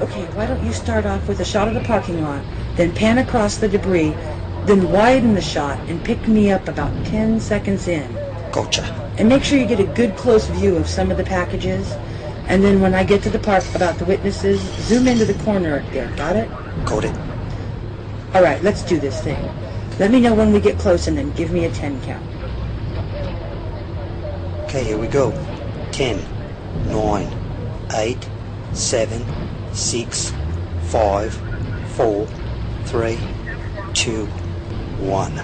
Okay, why don't you start off with a shot of the parking lot, then pan across the debris, then widen the shot and pick me up about 10 seconds in. Gotcha. And make sure you get a good close view of some of the packages. And then when I get to the part about the witnesses, zoom into the corner there. Got it? Got it. All right, let's do this thing. Let me know when we get close and then give me a 10 count. Okay, here we go. 10, 9, 8, 7, 6, 5, 4, 3, 2, 1.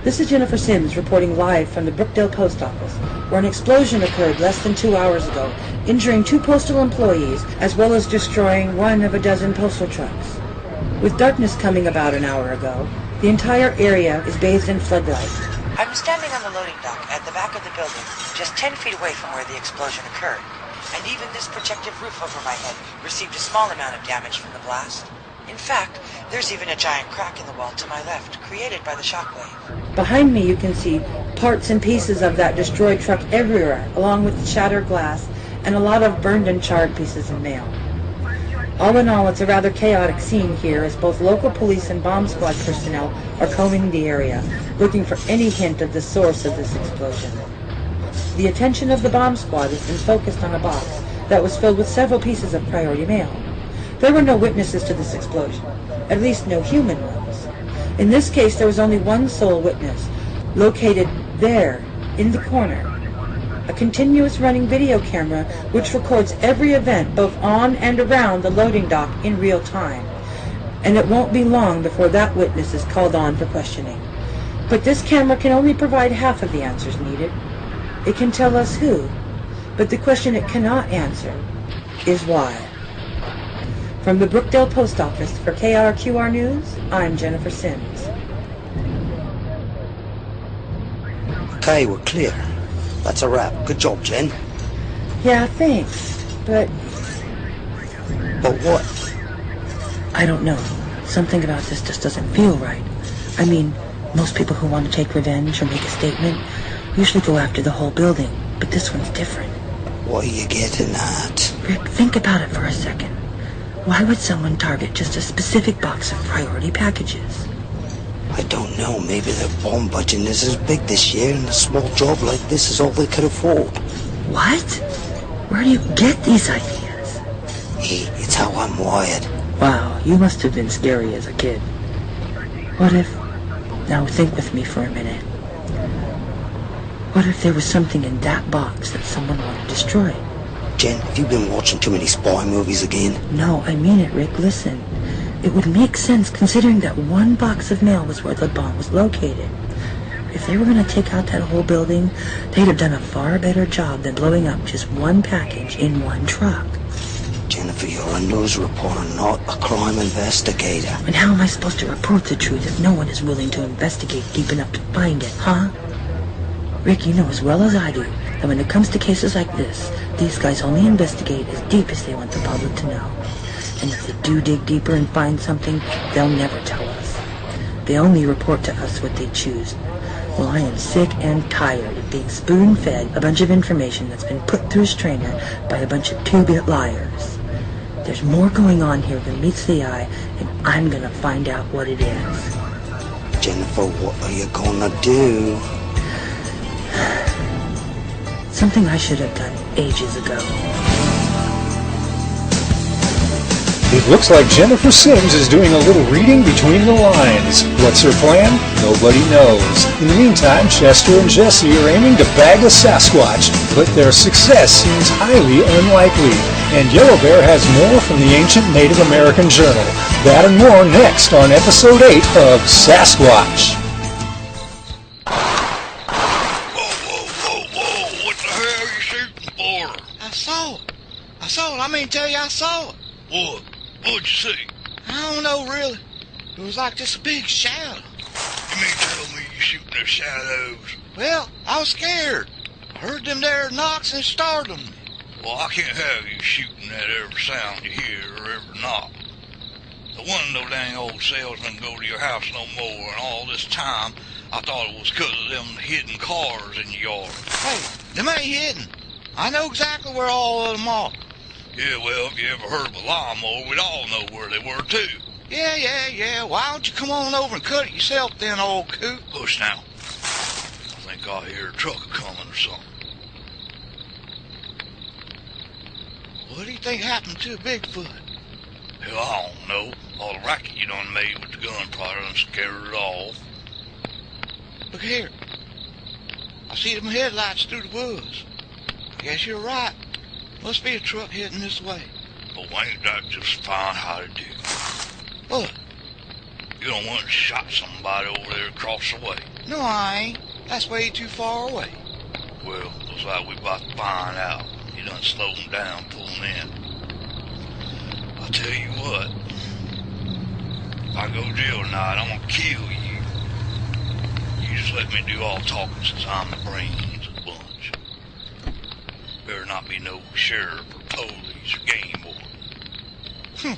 This is Jennifer Sims reporting live from the Brookdale Post Office, where an explosion occurred less than 2 hours ago, injuring 2 postal employees, as well as destroying 1 of a dozen postal trucks. With darkness coming about an hour ago, the entire area is bathed in floodlight. I'm standing on the loading dock at the back of the building, just 10 feet away from where the explosion occurred. And even this protective roof over my head received a small amount of damage from the blast. In fact, there's even a giant crack in the wall to my left, created by the shockwave. Behind me you can see parts and pieces of that destroyed truck everywhere, along with shattered glass and a lot of burned and charred pieces of mail. All in all, it's a rather chaotic scene here, as both local police and bomb squad personnel are combing the area, looking for any hint of the source of this explosion. The attention of the bomb squad has been focused on a box that was filled with several pieces of priority mail. There were no witnesses to this explosion, at least no human ones. In this case, there was only one sole witness, located there, in the corner. A continuous running video camera which records every event both on and around the loading dock in real time. And it won't be long before that witness is called on for questioning. But this camera can only provide half of the answers needed. It can tell us who, but the question it cannot answer is why. From the Brookdale Post Office for KRQR News, I'm Jennifer Sims. Okay, we're clear. That's a wrap. Good job, Jen. Yeah, thanks, but... But what? I don't know. Something about this just doesn't feel right. I mean, most people who want to take revenge or make a statement usually go after the whole building, but this one's different. What are you getting at? Rick, think about it for a second. Why would someone target just a specific box of priority packages? I don't know. Maybe their bomb budget is as big this year, and a small job like this is all they could afford. What? Where do you get these ideas? Hey, it's how I'm wired. Wow, you must have been scary as a kid. What if... Now think with me for a minute. What if there was something in that box that someone wanted to destroy? Jen, have you been watching too many spy movies again? No, I mean it, Rick. Listen. It would make sense considering that one box of mail was where the bomb was located. If they were going to take out that whole building, they'd have done a far better job than blowing up just one package in one truck. Jennifer, you're a news reporter, not a crime investigator. And how am I supposed to report the truth if no one is willing to investigate deep enough to find it, huh? Rick, you know as well as I do that when it comes to cases like this, these guys only investigate as deep as they want the public to know. And if they do dig deeper and find something, they'll never tell us. They only report to us what they choose. Well, I am sick and tired of being spoon-fed a bunch of information that's been put through a strainer by a bunch of two-bit liars. There's more going on here than meets the eye, and I'm gonna find out what it is. Jennifer, what are you gonna do? Something I should have done ages ago. It looks like Jennifer Sims is doing a little reading between the lines. What's her plan? Nobody knows. In the meantime, Chester and Jesse are aiming to bag a Sasquatch, but their success seems highly unlikely. And Yellow Bear has more from the ancient Native American Journal. That and more next on Episode 8 of Sasquatch. Whoa, what the hell are you shooting for? I saw it. I mean, tell you I saw it. What? What'd you see? I don't know, really. It was like just a big shadow. You mean tell me you shooting at shadows? Well, I was scared. I heard them there knocks and it startled me. Well, I can't have you shooting at every sound you hear or every knock. The one of those dang old salesmen go to your house no more, and all this time I thought it was 'cause of them hidden cars in your yard. Hey, them ain't hidden. I know exactly where all of them are. Yeah, well, if you ever heard of a lawnmower, we'd all know where they were, too. Yeah. Why don't you come on over and cut it yourself then, old coot? Hush now. I think I hear a truck coming or something. What do you think happened to Bigfoot? Hell, I don't know. All the racket you done made with the gun probably done scared it off. Look here. I see them headlights through the woods. I guess you're right. Must be a truck heading this way. Oh, ain't that just fine how to do? What? You done went and shot somebody over there across the way. No, I ain't. That's way too far away. Well, looks like we about to find out. You done slowed them down, pulling in. I'll tell you what. If I go to jail tonight, I'm gonna kill you. You just let me do all talking since I'm the brains of the bunch. Better not be no sheriff or police or game warden.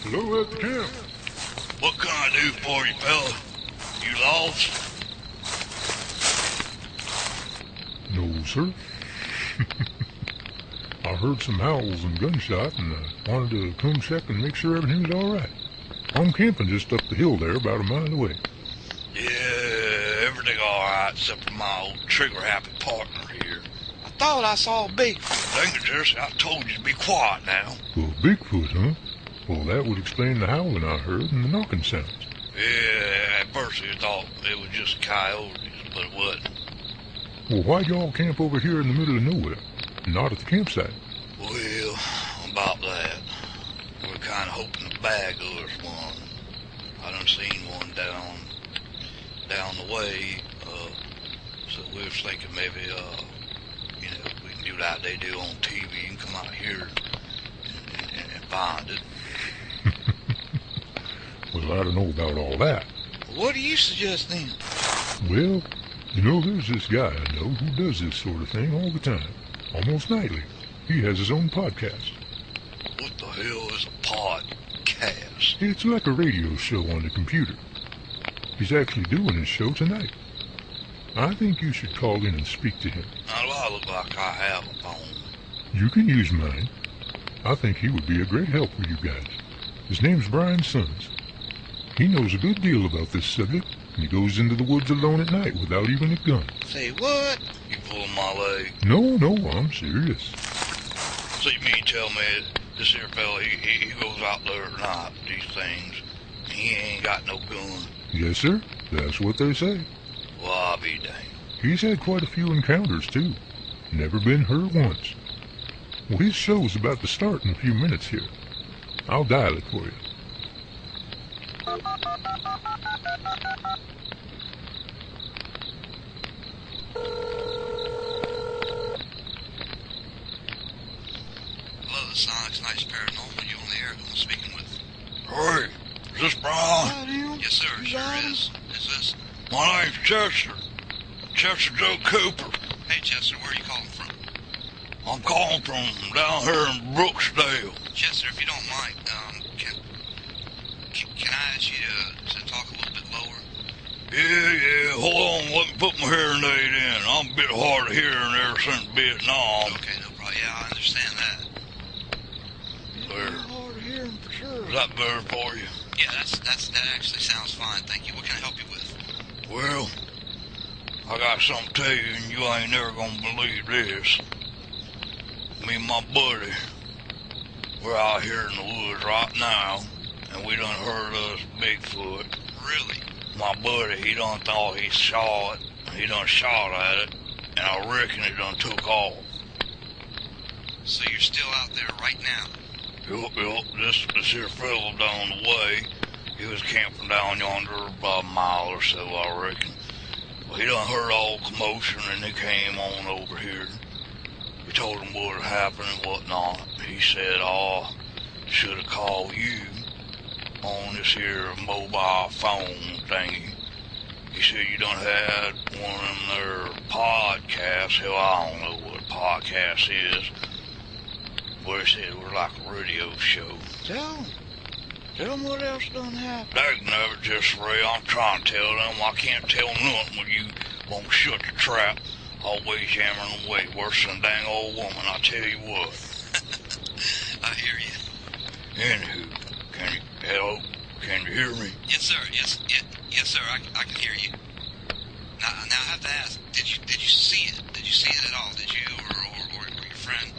Hello at the camp. What can I do for you, fella? You lost? No, sir. I heard some howls and gunshot, and I wanted to come check and make sure everything's all right. I'm camping just up the hill there, about a mile away. Yeah, everything all right except for my old trigger-happy partner here. I thought I saw Bigfoot. Dang it, Jesse, I told you to be quiet now. Well, Bigfoot, huh? Well, that would explain the howling I heard and the knocking sounds. Yeah, at first I thought it was just coyotes, but it wasn't. Well, why'd y'all camp over here in the middle of nowhere, not at the campsite? Well, about that. We're kind of hoping to bag us one. I done seen one down the way, so we was thinking maybe, we can do like they do on TV and come out here and find it. Well, I don't know about all that. What do you suggest then? Well, there's this guy I know who does this sort of thing all the time, almost nightly. He has his own podcast. What the hell is a podcast? It's like a radio show on the computer. He's actually doing his show tonight. I think you should call in and speak to him. Now, do I look like I have a phone? You can use mine. I think he would be a great help for you guys. His name's Brian Sons. He knows a good deal about this subject, and he goes into the woods alone at night without even a gun. Say what? You pulling my leg? No, I'm serious. So you mean tell me this here fella, he goes out there at night, these things, and he ain't got no gun? Yes, sir. That's what they say. Well, I'll be danged. He's had quite a few encounters, too. Never been hurt once. Well, his show's about to start in a few minutes here. I'll dial it for you. Hello, the Sonic's Nice Paranormal. You on the air? Who am I speaking with? Hey, is this Brian? Yes, sir. Sure is. Is this? My name's Chester. Chester Joe Cooper. Hey, Chester, where are you calling from? I'm calling from down here in Brooksdale. Chester, if you don't mind, can I ask you to talk a little bit lower? Yeah, hold on, let me put my hearing aid in. I'm a bit hard of hearing ever since Vietnam. Okay, no problem. Yeah, I understand that. There. Hard of hearing for sure. Is that better for you? Yeah, that actually sounds fine. Thank you. What can I help you with? Well, I got something to tell you, and you ain't never gonna believe this. Me and my buddy, we're out here in the woods right now, and we done heard us Bigfoot. Really? My buddy, he done thought he saw it. He done shot at it, and I reckon it done took off. So you're still out there right now? Yup, this here fellow down the way, he was camping down yonder about a mile or so, I reckon. Well, he done heard all commotion, and he came on over here. We told him what had happened and whatnot. He said, should have called you on this here mobile phone thingy. He said you done had one of them there podcasts. Hell, I don't know what a podcast is. But he said we're like a radio show. Tell them what else done happened. They never just Ray. I'm trying to tell them. I can't tell nothing when you won't shut the trap. Always yammering away, worse than a dang old woman, I tell you what. I hear you. Anywho, hello, can you hear me? Yes, sir. Yes, sir. I can hear you. Now I have to ask. Did you see it? Did you see it at all? Did you or your friend?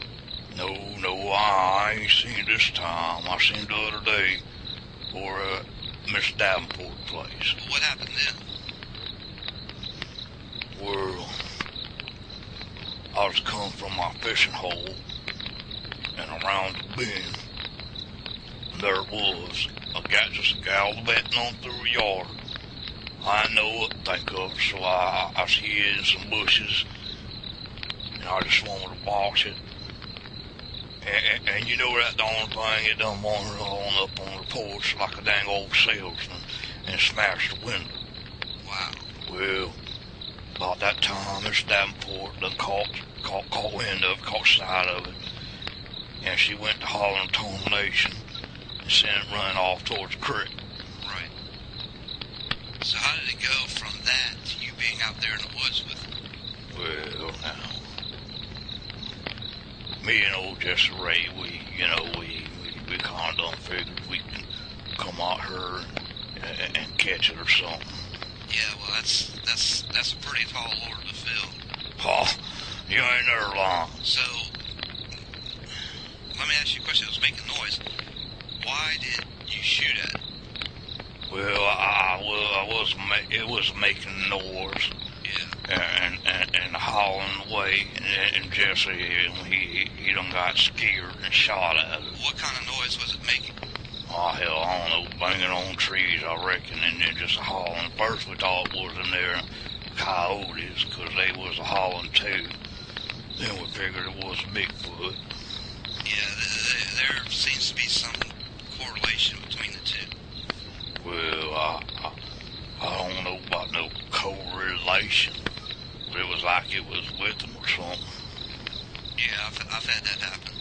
No, I ain't seen it this time. I seen it the other day over at Miss Davenport's place. What happened then? Well, I was coming from my fishing hole, and around the bend, there it was, just gallivanting on through the yard. I didn't know what to think of, so I hid in some bushes, and I just wanted to box it. And you know that the only thing, it done wandered on up on the porch like a dang old salesman and smashed the window. Wow. Well, about that time, Miss Davenport done caught wind of it, caught sight of it, and she went to hollering termination and sent it running off towards the creek. Right. So how did it go from that to you being out there in the woods with it? Well, now, me and old Jesse Ray, we kind of done figured we can come out here and catch it or something. Yeah, well, that's a pretty tall order to fill. Oh, you ain't never lying. So, let me ask you a question. It was making noise. Why did you shoot at it? Well, it was making noise. Yeah. And hauling away, and Jesse, he done got scared and shot at it. What kind of noise was it making? Oh, hell, I don't know, banging on trees, I reckon, and then just hauling. First we thought it was in there coyotes, because they was hauling too. Then we figured it was Bigfoot. Yeah, there seems to be some correlation between the two. Well, I don't know about no correlation, but it was like it was with them or something. Yeah, I've had that happen.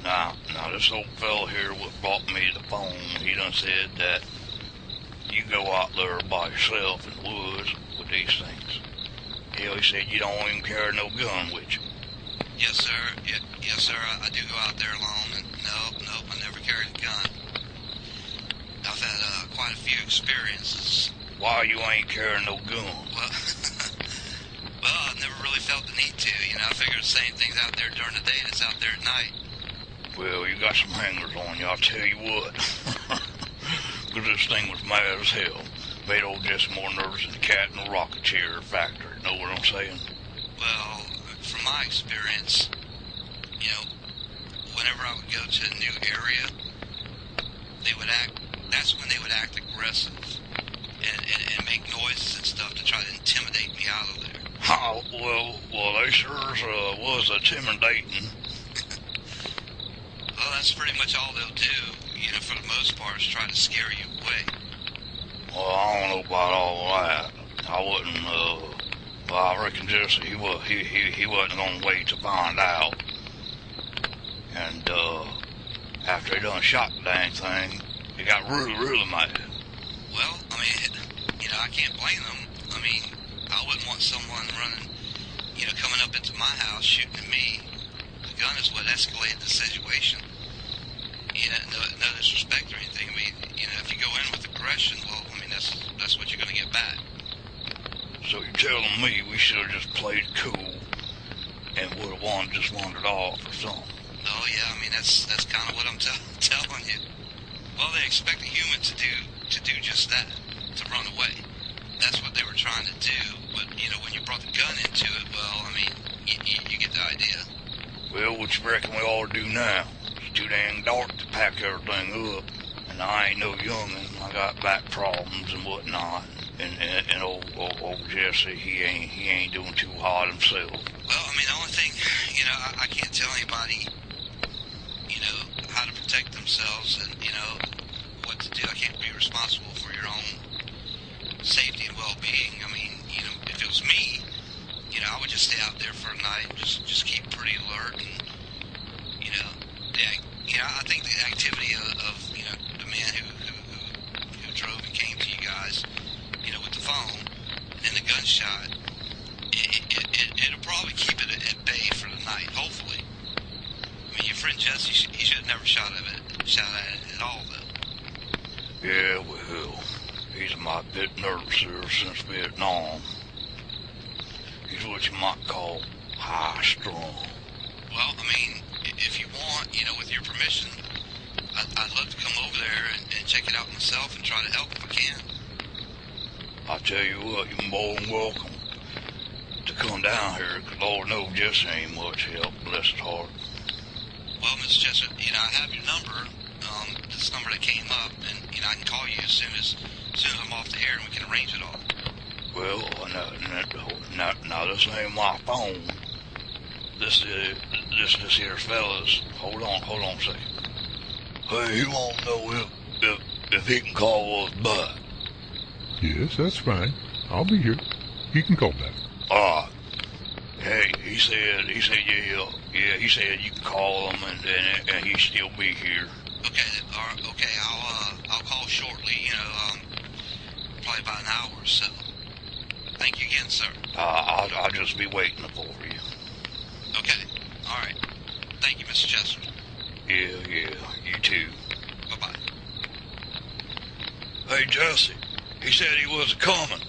Now, this old fella here what brought me the phone, he done said that you go out there by yourself in the woods with these things. Hell, he said you don't even carry no gun with you. Yes, sir. Yes, sir. I do go out there alone, and nope, I never carried a gun. I've had quite a few experiences. Why you ain't carrying no gun? Well, I've never really felt the need to. I figure the same thing's out there during the day that's out there at night. Well, you got some hangers on you, I'll tell you what. Because this thing was mad as hell. Made old Jesse more nervous than the cat in the rocket chair factory. Know what I'm saying? Well, from my experience, whenever I would go to a new area, that's when they would act aggressive and make noises and stuff to try to intimidate me out of there. Oh, well, they sure was intimidating. Well, that's pretty much all they'll do, for the most part, is try to scare you away. Well, I don't know about all that. I wouldn't, I reckon Jesse, he wasn't gonna wait to find out. And, after he done shot the dang thing, he got really, really mad. Well, I can't blame them. I wouldn't want someone running, coming up into my house shooting at me. The gun is what escalated the situation. No disrespect or anything. If you go in with aggression, well, that's what you're going to get back. So you're telling me we should have just played it cool and would have just wandered off or something? Oh yeah, that's kind of what I'm telling you. Well, they expect a human to do just that, to run away. That's what they were trying to do. But when you brought the gun into it, well, you get the idea. Well, what you reckon we ought to do now? It's too dang dark to pack everything up, and I ain't no youngin'. I got back problems and whatnot, and old Jesse, he ain't doing too hard himself. Well, the only thing, I can't tell anybody, how to protect themselves and, what to do. I can't be responsible for your own safety and well-being. If it was me, I would just stay out there for a night and just keep pretty alert. And, I think the activity of the man who drove and came to you guys, with the phone and then the gunshot, friend Jesse, he should have never shot at it at all, though. Yeah, well, he's my bit nervouser since Vietnam. He's what you might call high-strung. Well, I mean, if you want, with your permission, I'd love to come over there and check it out myself and try to help if I can. I tell you what, you're more than welcome to come down here, 'cause Lord knows Jesse ain't much help, bless his heart. Well, Mr. Chester, I have your number, this number that came up, and, I can call you as soon as I'm off the air and we can arrange it all. Well, now this ain't my phone. This here fella's. Hold on a second. Hey, he won't know if he can call us back. Yes, that's fine. I'll be here. He can call back. Hey, he said, yeah, he said you can call him and he still be here. Okay, I'll call shortly, probably about an hour or so. Thank you again, sir. I'll just be waiting for you. Okay, all right. Thank you, Mr. Chester. Yeah, you too. Bye-bye. Hey, Jesse, he said he was coming.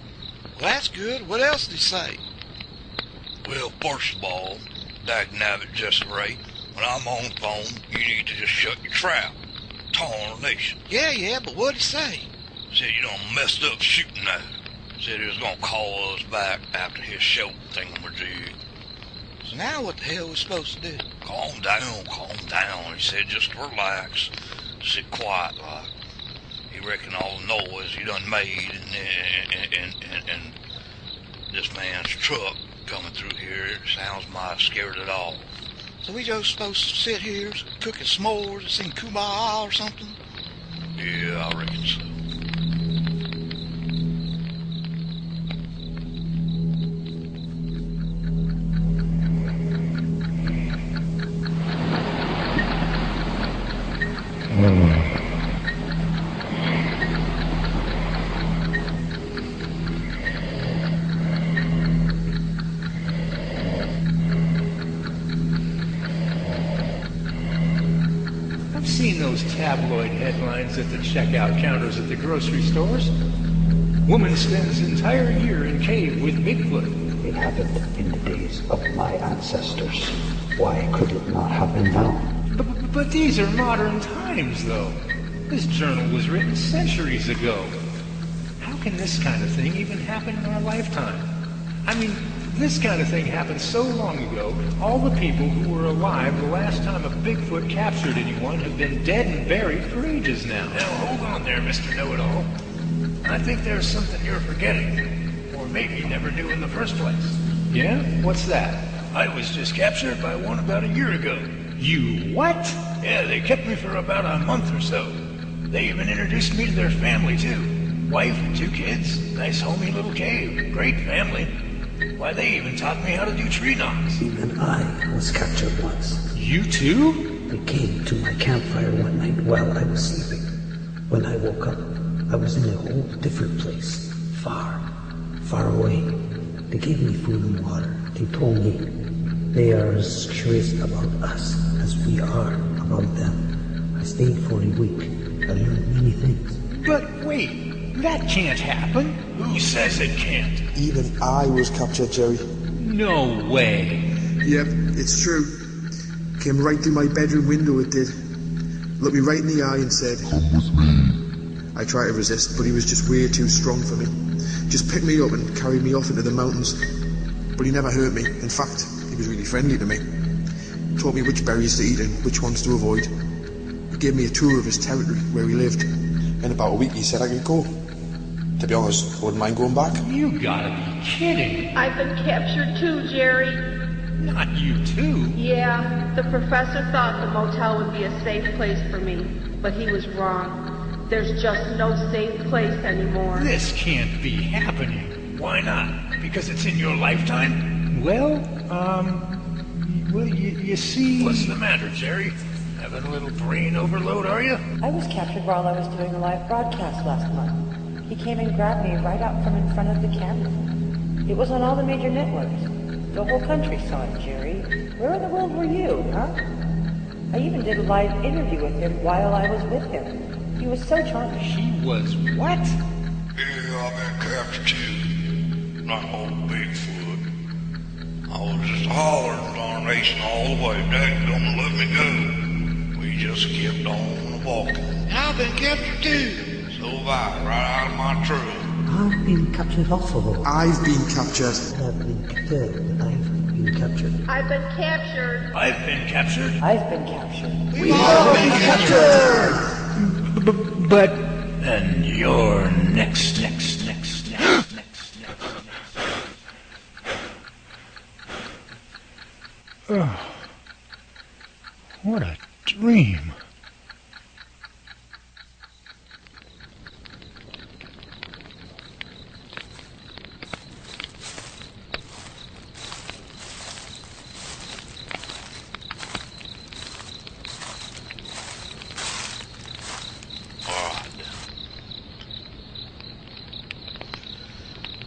Well, that's good. What else did he say? Well, first of all, dagnabbit, Jesse Ray, when I'm on the phone, you need to just shut your trap. Tarnation. Yeah, but what'd he say? Said you done messed up shooting that. Said he was gonna call us back after his show thingamajig. So now what the hell we supposed to do? Calm down. He said just relax, sit quiet like. He reckoned all the noise he done made and this man's truck coming through here sounds mighty scared it off. So we just supposed to sit here cooking s'mores and sing Kumbaya or something? Yeah, I reckon so. I've seen those tabloid headlines at the checkout counters at the grocery stores. Woman spends entire year in cave with Bigfoot. It happened in the days of my ancestors. Why could it not happen now? But these are modern times, though. This journal was written centuries ago. How can this kind of thing even happen in our lifetime? I mean, this kind of thing happened so long ago, all the people who were alive the last time a Bigfoot captured anyone have been dead and buried for ages now. Now, hold on there, Mr. Know-It-All. I think there's something you're forgetting. Or maybe never knew in the first place. Yeah? What's that? I was just captured by one about a year ago. You what? Yeah, they kept me for about a month or so. They even introduced me to their family, too. Wife and 2 kids. Nice homey little cave. Great family. Why, they even taught me how to do tree knocks. Even I was captured once. You too? They came to my campfire one night while I was sleeping. When I woke up, I was in a whole different place. Far away. They gave me food and water. They told me they are as curious about us as we are about them. I stayed for a week. I learned many things. But wait, that can't happen. Who says it can't? Even I was captured, Jerry. No way. Yep, it's true. Came right through my bedroom window, it did. Looked me right in the eye and said, "Come with me." I tried to resist, but he was just way too strong for me. Just picked me up and carried me off into the mountains. But he never hurt me. In fact, he was really friendly to me. Taught me which berries to eat and which ones to avoid. He gave me a tour of his territory, where he lived. In about a week, he said I could go. To be honest, I wouldn't mind going back. You gotta be kidding. I've been captured too, Jerry. Not you too. Yeah, the professor thought the motel would be a safe place for me, but he was wrong. There's just no safe place anymore. This can't be happening. Why not? Because it's in your lifetime? Well, you see... What's the matter, Jerry? Having a little brain overload, are you? I was captured while I was doing a live broadcast last month. He came and grabbed me right out from in front of the camera. It was on all the major networks. The whole country saw it, Jerry. Where in the world were you, huh? I even did a live interview with him while I was with him. He was so charming. He was what? Yeah, I've been captured too. Not old Bigfoot. I was just hollering darnation all the way. Dad gonna let me go. We just kept on walking. And I've been captured too. So have I, right out of my truck. I've been captured also. I've been captured. I've been captured. I've been captured. I've been captured. I've been captured. I've been captured. We've all been captured. But... And you're next. Oh, what a dream.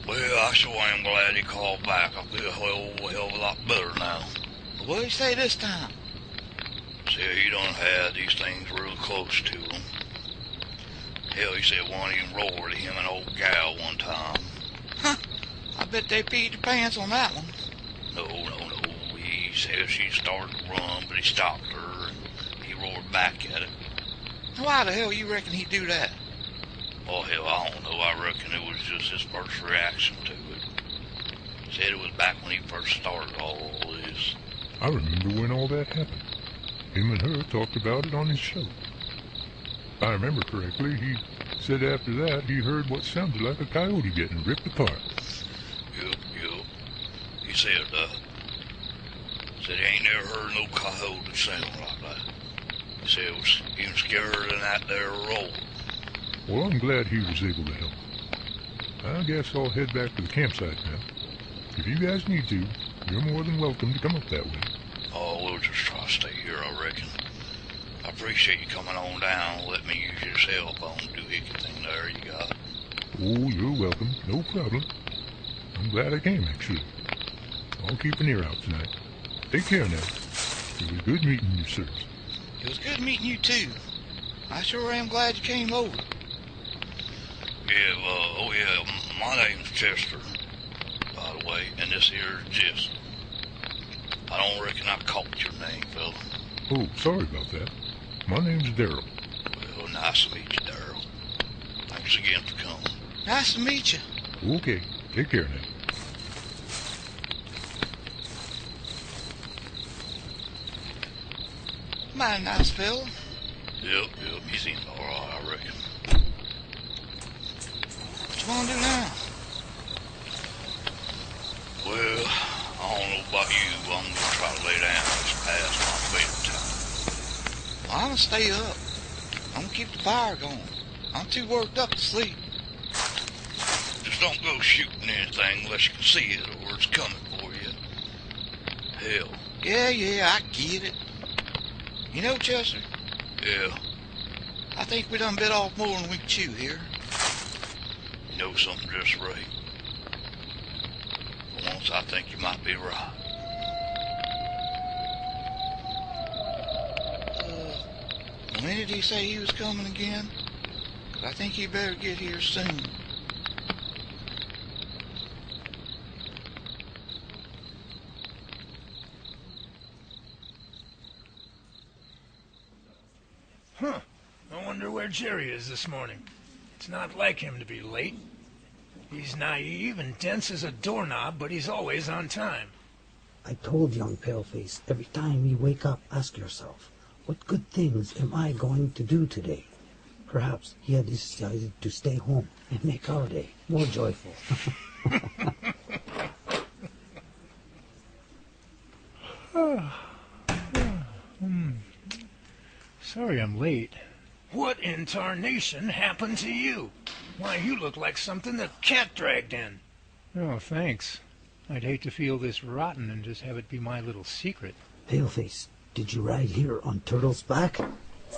Well, I sure am glad he called back. I feel a hell of a lot better now. What did he say this time? See, he done had these things real close to him. Hell, he said one even roared at him and old gal one time. Huh. I bet they peed their pants on that one. No. He said she started to run, but he stopped her, and he roared back at it. Why the hell you reckon he'd do that? Oh, hell, I don't know. I reckon it was just his first reaction to it. Said it was back when he first started all this. I remember when all that happened. Him and her talked about it on his show. If I remember correctly, he said after that he heard what sounded like a coyote getting ripped apart. Yup. He said he ain't never heard no coyote sound like that. He said it was even scarier than that there roll. Well, I'm glad he was able to help. I guess I'll head back to the campsite now. If you guys need to, you're more than welcome to come up that way. Oh, we'll just try to stay here, I reckon. I appreciate you coming on down and let me use your cell phone doohickey thing there you got. Oh, you're welcome. No problem. I'm glad I came, actually. I'll keep an ear out tonight. Take care now. It was good meeting you, sirs. It was good meeting you too. I sure am glad you came over. Yeah, my name's Chester, by the way, and this here is Jess. I don't reckon I caught your name, fella. Oh, sorry about that. My name's Daryl. Well, nice to meet you, Daryl. Thanks again for coming. Nice to meet you. Okay, take care now. Mighty nice fella. Yep, he seems alright, I reckon. What you want to do now? Well, I don't know about you, but I'm gonna try to lay down just past my bedtime. I'm gonna stay up. I'm gonna keep the fire going. I'm too worked up to sleep. Just don't go shooting anything unless you can see it or it's coming for you. Hell. Yeah, I get it. You know, Chester, Yeah, I think we done bit off more than we can chew here. you know something just right. For once, I think you might be right. When did he say he was coming again? 'Cause I think he better get here soon. Huh. I wonder where Jerry is this morning. It's not like him to be late. He's naive and dense as a doorknob, but he's always on time. I told young Paleface, every time you wake up, ask yourself, what good things am I going to do today? Perhaps he had decided to stay home and make our day more joyful. Sorry I'm late. What in tarnation happened to you? Why, you look like something the cat dragged in. Oh, thanks. I'd hate to feel this rotten and just have it be my little secret. Paleface, did you ride here on Turtle's back?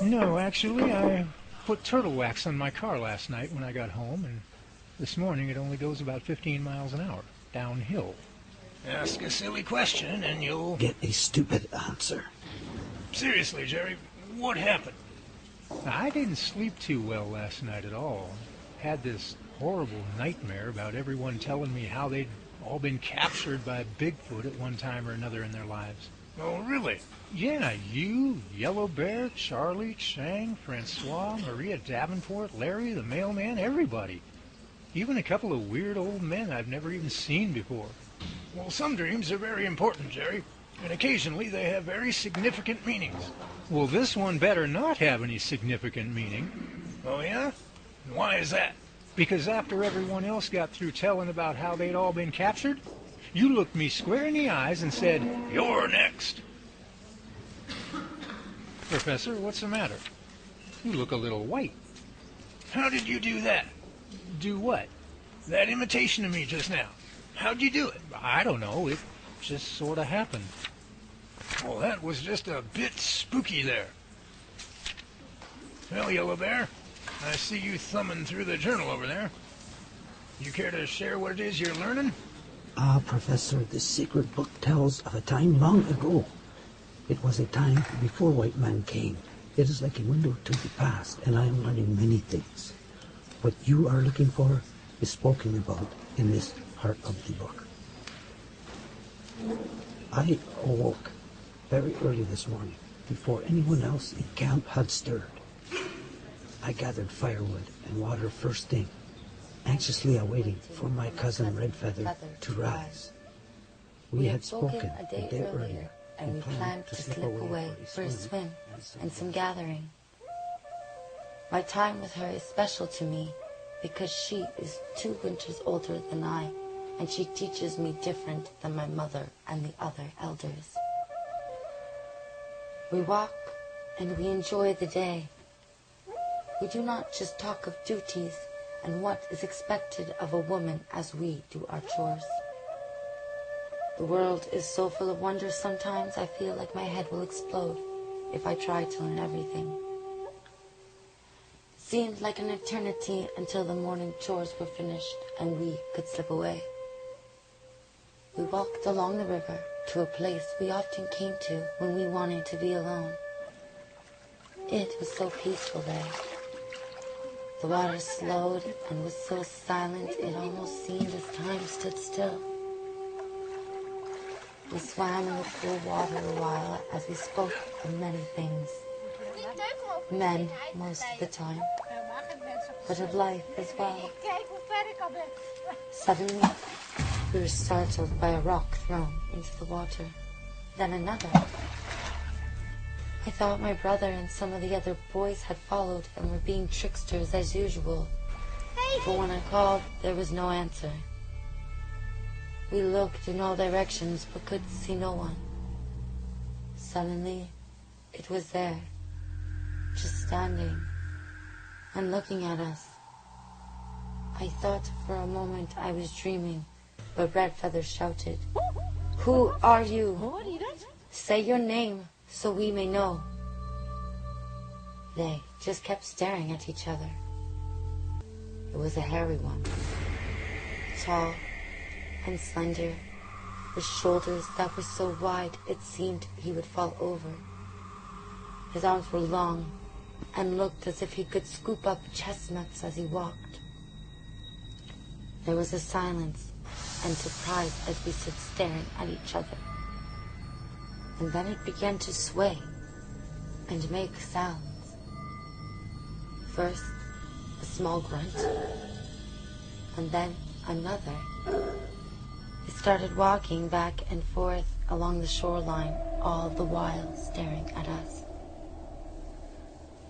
No, actually, I put turtle wax on my car last night when I got home, and this morning it only goes about 15 miles an hour, downhill. Ask a silly question and you'll... Get a stupid answer. Seriously, Jerry, what happened? I didn't sleep too well last night at all. Had this horrible nightmare about everyone telling me how they'd all been captured by Bigfoot at one time or another in their lives. Oh, really? Yeah, you, Yellow Bear, Charlie, Chang, Francois, Maria Davenport, Larry, the mailman, everybody. Even a couple of weird old men I've never even seen before. Well, some dreams are very important, Jerry, and occasionally they have very significant meanings. Well, this one better not have any significant meaning. Oh, yeah? And why is that? Because after everyone else got through telling about how they'd all been captured, you looked me square in the eyes and said, "You're next." Professor, what's the matter? You look a little white. How did you do that? Do what? That imitation of me just now. How'd you do it? I don't know. It just sort of happened. Well, that was just a bit spooky there. Well, Yellow Bear, I see you thumbing through the journal over there. You care to share what it is you're learning? Professor, this sacred book tells of a time long ago. It was a time before white man came. It is like a window to the past, and I am learning many things. What you are looking for is spoken about in this part of the book. I awoke very early this morning, before anyone else in camp had stirred. I gathered firewood and water first thing, anxiously awaiting for my cousin Redfeather to rise. We had spoken a day earlier, and we planned to slip away for a swim and some gathering. My time with her is special to me because she is 2 winters older than I, and she teaches me different than my mother and the other elders. We walk and we enjoy the day. We do not just talk of duties and what is expected of a woman as we do our chores. The world is so full of wonders sometimes I feel like my head will explode if I try to learn everything. It seemed like an eternity until the morning chores were finished and we could slip away. We walked along the river to a place we often came to when we wanted to be alone. It was so peaceful there. The water slowed and was so silent it almost seemed as time stood still. We swam in the cool water a while as we spoke of many things. Men most of the time, but of life as well. Suddenly, we were startled by a rock thrown into the water, then another. I thought my brother and some of the other boys had followed and were being tricksters as usual. But when I called, there was no answer. We looked in all directions but could see no one. Suddenly, it was there, just standing and looking at us. I thought for a moment I was dreaming, but Redfeather shouted, "Who are you? Say your name so we may know." They just kept staring at each other. It was a hairy one, tall and slender, with shoulders that were so wide it seemed he would fall over. His arms were long and looked as if he could scoop up chestnuts as he walked. There was a silence and surprise as we stood staring at each other. And then it began to sway and make sounds. First, a small grunt, and then another. It started walking back and forth along the shoreline, all the while staring at us.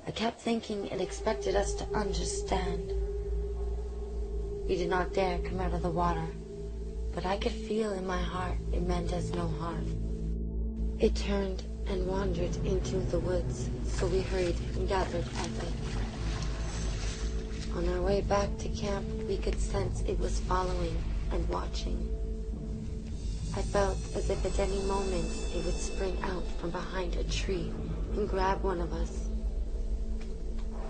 I kept thinking it expected us to understand. We did not dare come out of the water, but I could feel in my heart it meant us no harm. It turned and wandered into the woods, so we hurried and gathered at it. On our way back to camp, we could sense it was following and watching. I felt as if at any moment it would spring out from behind a tree and grab one of us.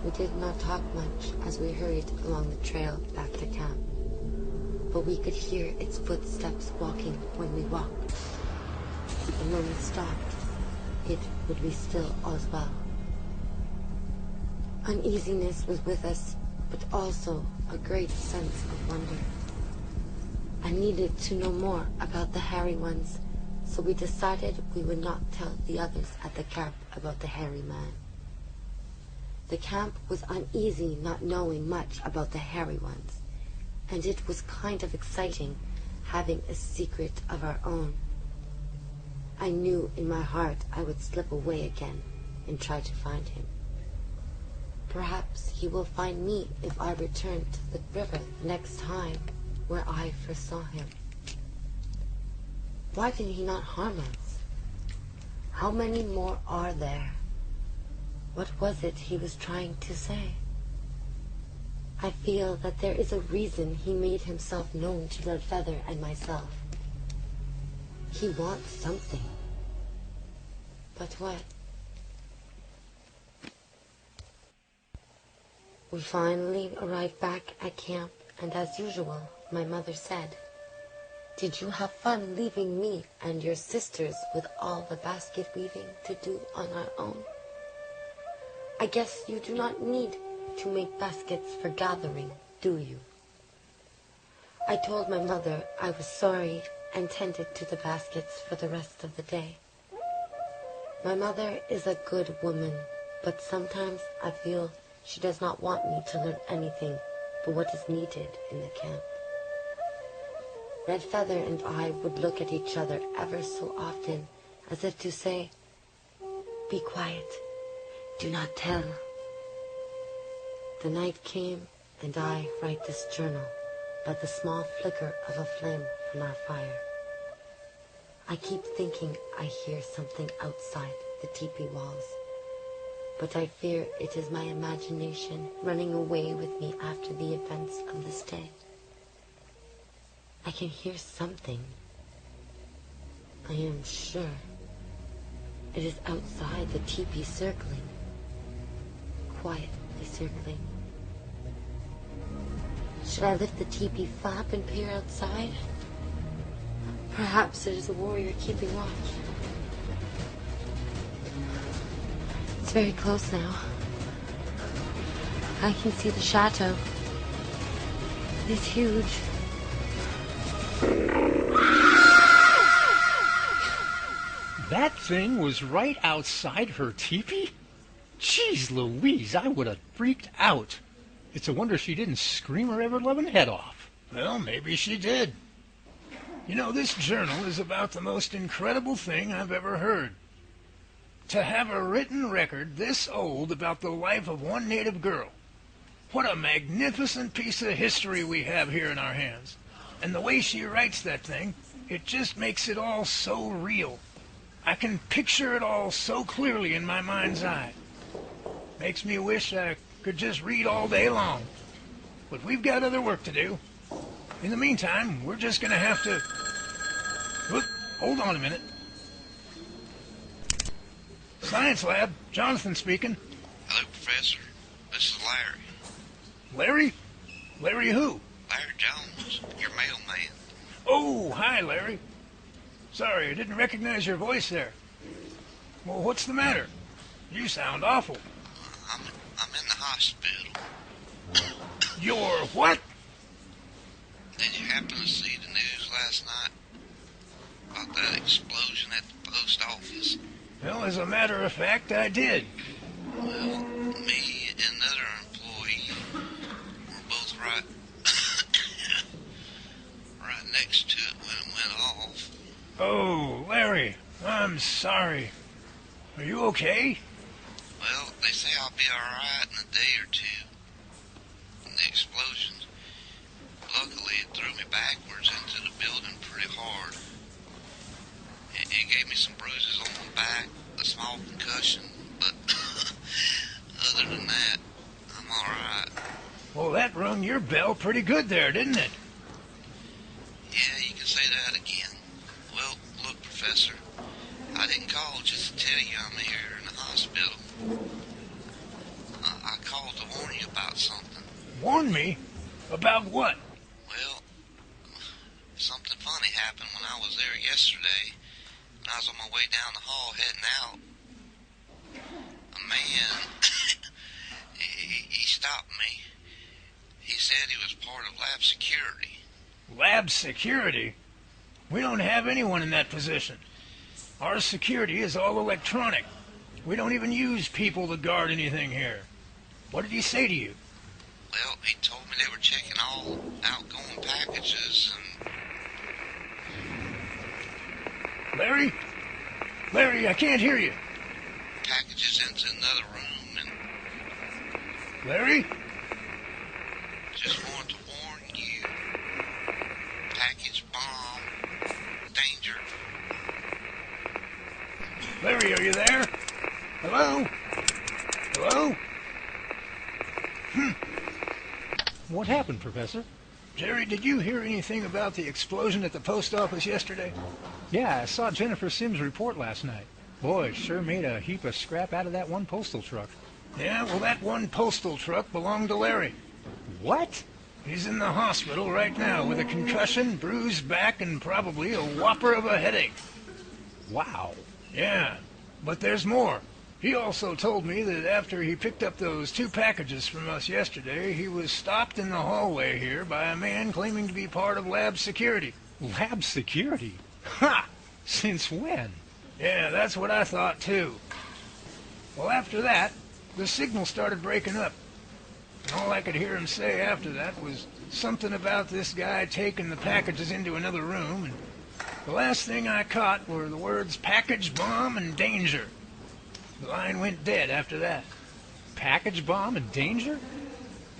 We did not talk much as we hurried along the trail back to camp, but we could hear its footsteps walking when we walked. And when we stopped, it would be still as well. Uneasiness was with us, but also a great sense of wonder. I needed to know more about the hairy ones, so we decided we would not tell the others at the camp about the hairy man. The camp was uneasy not knowing much about the hairy ones, and it was kind of exciting having a secret of our own. I knew in my heart I would slip away again and try to find him. Perhaps he will find me if I return to the river next time where I first saw him. Why did he not harm us? How many more are there? What was it he was trying to say? I feel that there is a reason he made himself known to Red Feather and myself. He wants something. But what? We finally arrived back at camp, and as usual, my mother said, "Did you have fun leaving me and your sisters with all the basket weaving to do on our own? I guess you do not need to make baskets for gathering, do you?" I told my mother I was sorry and tended to the baskets for the rest of the day. My mother is a good woman, but sometimes I feel she does not want me to learn anything but what is needed in the camp. Red Feather and I would look at each other ever so often, as if to say, "Be quiet, do not tell." The night came, and I write this journal by the small flicker of a flame from our fire. I keep thinking I hear something outside the teepee walls, but I fear it is my imagination running away with me after the events of this day. I can hear something. I am sure it is outside the teepee circling, quietly circling. Should I lift the teepee flap and peer outside? Perhaps it is a warrior keeping watch. It's very close now. I can see the chateau. It's huge. That thing was right outside her teepee? Jeez Louise, I would have freaked out. It's a wonder she didn't scream her ever-loving head off. Well, maybe she did. You know, this journal is about the most incredible thing I've ever heard. To have a written record this old about the life of one native girl. What a magnificent piece of history we have here in our hands. And the way she writes that thing, it just makes it all so real. I can picture it all so clearly in my mind's eye. Makes me wish I could just read all day long. But we've got other work to do. In the meantime, we're just going to have to... Whoop, hold on a minute. Science lab, Jonathan speaking. Hello, Professor. This is Larry. Larry? Larry who? Larry Jones, your mailman. Oh, hi, Larry. Sorry, I didn't recognize your voice there. Well, what's the matter? You sound awful. I'm in the hospital. You're what? Did you happen to see the news last night about that explosion at the post office? Well, as a matter of fact, I did. Well, me and another employee were both right next to it when it went off. Oh, Larry, I'm sorry. Are you okay? Well, they say I'll be alright in a day or two. And the explosion, luckily, it threw me backwards into the building pretty hard. It gave me some bruises on my back, a small concussion, but other than that, I'm alright. Well, that rung your bell pretty good there, didn't it? Yeah, you can say that again. Well, look, Professor, I didn't call just to tell you I'm here in the hospital. I called to warn you about something. Warn me? About what? Well, something funny happened when I was there yesterday. When I was on my way down the hall heading out, man, he stopped me. He said he was part of lab security. Lab security? We don't have anyone in that position. Our security is all electronic. We don't even use people to guard anything here. What did he say to you? Well, he told me they were checking all outgoing packages and... Larry? Larry, I can't hear you. Packages into another room and... Larry? Just wanted to warn you. Package bomb. Danger. Larry, are you there? Hello? Hello? What happened, Professor? Jerry, did you hear anything about the explosion at the post office yesterday? Yeah, I saw Jennifer Sims' report last night. Boy, sure made a heap of scrap out of that one postal truck. Yeah, well, that one postal truck belonged to Larry. What? He's in the hospital right now with a concussion, bruised back, and probably a whopper of a headache. Wow. Yeah, but there's more. He also told me that after he picked up those 2 packages from us yesterday, he was stopped in the hallway here by a man claiming to be part of lab security. Lab security? Ha! Since when? Yeah, that's what I thought, too. Well, after that, the signal started breaking up. And all I could hear him say after that was something about this guy taking the packages into another room, and the last thing I caught were the words package bomb and danger. The line went dead after that. Package bomb and danger?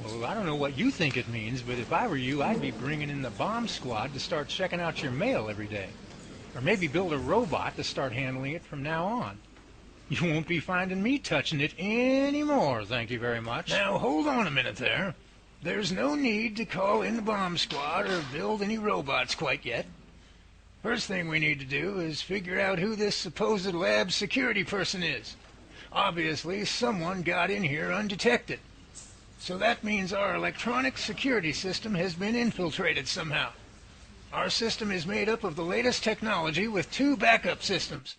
Well, I don't know what you think it means, but if I were you, I'd be bringing in the bomb squad to start checking out your mail every day. Or maybe build a robot to start handling it from now on. You won't be finding me touching it anymore, thank you very much. Now, hold on a minute there. There's no need to call in the bomb squad or build any robots quite yet. First thing we need to do is figure out who this supposed lab security person is. Obviously, someone got in here undetected. So that means our electronic security system has been infiltrated somehow. Our system is made up of the latest technology with 2 backup systems.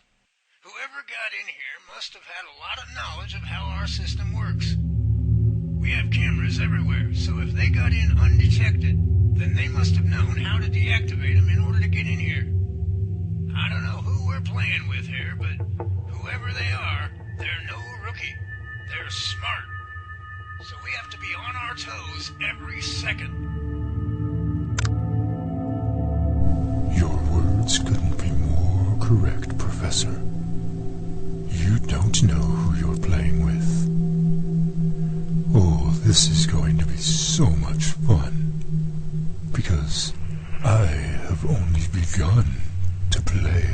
Whoever got in here must have had a lot of knowledge of how our system works. We have cameras everywhere, so if they got in undetected, then they must have known how to deactivate them in order to get in here. I don't know who we're playing with here, but whoever they are, they're no rookie. They're smart. So we have to be on our toes every second. Your words couldn't be more correct, Professor. You don't know who you're playing with. Oh, this is going to be so much fun. Because I have only begun to play.